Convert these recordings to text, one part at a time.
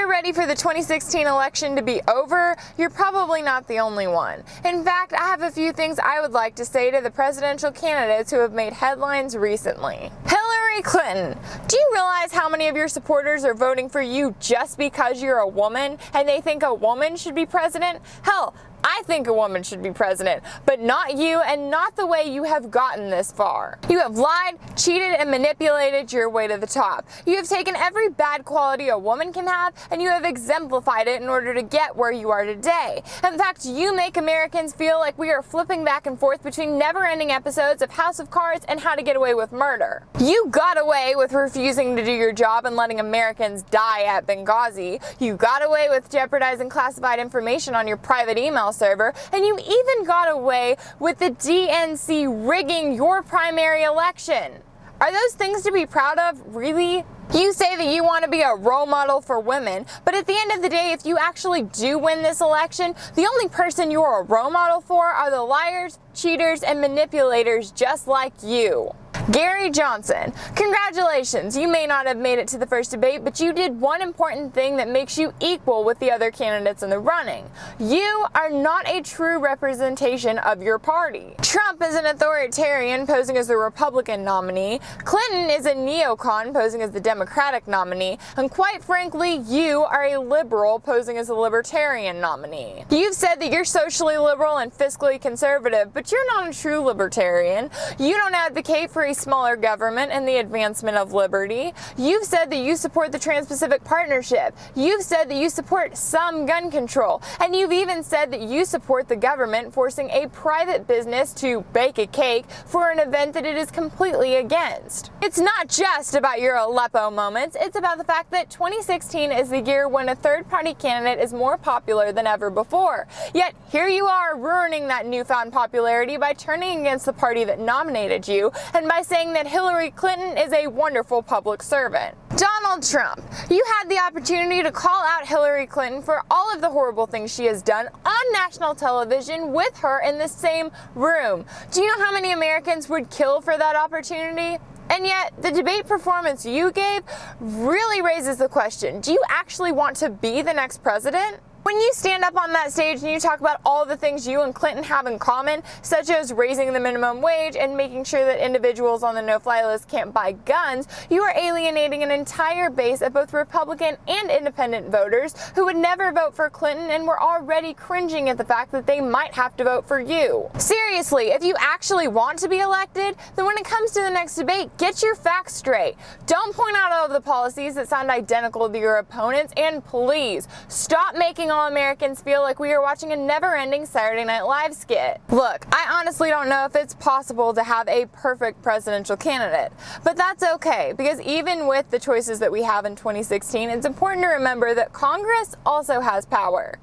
you're ready for the 2016 election to be over, you're probably not the only one. In fact, I have a few things I would like to say to the presidential candidates who have made headlines recently. Hillary Clinton. Do you realize how many of your supporters are voting for you just because you're a woman and they think a woman should be president? Hell, I think a woman should be president, but not you and not the way you have gotten this far. You have lied, cheated, and manipulated your way to the top. You have taken every bad quality a woman can have and you have exemplified it in order to get where you are today. In fact, you make Americans feel like we are flipping back and forth between never-ending episodes of House of Cards and How to Get Away with Murder. You got away with refusing to do your job and letting Americans die at Benghazi. You got away with jeopardizing classified information on your private email server, and you even got away with the DNC rigging your primary election. Are those things to be proud of, really? You say that you want to be a role model for women, but at the end of the day, if you actually do win this election, the only person you're a role model for are the liars, cheaters, and manipulators just like you. Gary Johnson, congratulations, you may not have made it to the first debate, but you did one important thing that makes you equal with the other candidates in the running. You are not a true representation of your party. Trump is an authoritarian posing as the Republican nominee, Clinton is a neocon posing as the Democratic nominee, and quite frankly, you are a liberal posing as a libertarian nominee. You've said that you're socially liberal and fiscally conservative, but you're not a true libertarian. You don't advocate for a smaller government and the advancement of liberty. You've said that you support the Trans-Pacific Partnership. You've said that you support some gun control. And you've even said that you support the government forcing a private business to bake a cake for an event that it is completely against. It's not just about your Aleppo moments, it's about the fact that 2016 is the year when a third-party candidate is more popular than ever before. Yet here you are ruining that newfound popularity by turning against the party that nominated you and by saying that Hillary Clinton is a wonderful public servant. Donald Trump, you had the opportunity to call out Hillary Clinton for all of the horrible things she has done on national television with her in the same room. Do you know how many Americans would kill for that opportunity? And yet, the debate performance you gave really raises the question, do you actually want to be the next president? When you stand up on that stage and you talk about all the things you and Clinton have in common, such as raising the minimum wage and making sure that individuals on the no-fly list can't buy guns, you are alienating an entire base of both Republican and independent voters who would never vote for Clinton and were already cringing at the fact that they might have to vote for you. Seriously, if you actually want to be elected, then when it comes to the next debate, get your facts straight. Don't point out all of the policies that sound identical to your opponents, and please, stop making all Americans feel like we are watching a never-ending Saturday Night Live skit. Look, I honestly don't know if it's possible to have a perfect presidential candidate, but that's okay, because even with the choices that we have in 2016, it's important to remember that Congress also has power.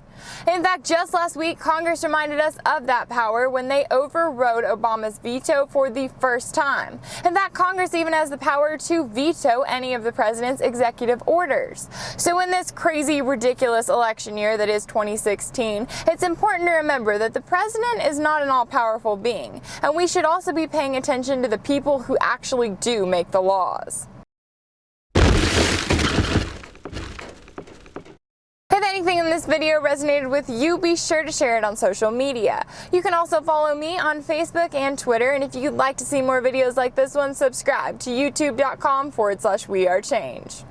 In fact, just last week, Congress reminded us of that power when they overrode Obama's veto for the first time. In fact, Congress even has the power to veto any of the president's executive orders. So in this crazy, ridiculous election year that is 2016, it's important to remember that the president is not an all-powerful being, and we should also be paying attention to the people who actually do make the laws. If anything in this video resonated with you, be sure to share it on social media. You can also follow me on Facebook and Twitter, and if you'd like to see more videos like this one, subscribe to youtube.com/WeAreChange.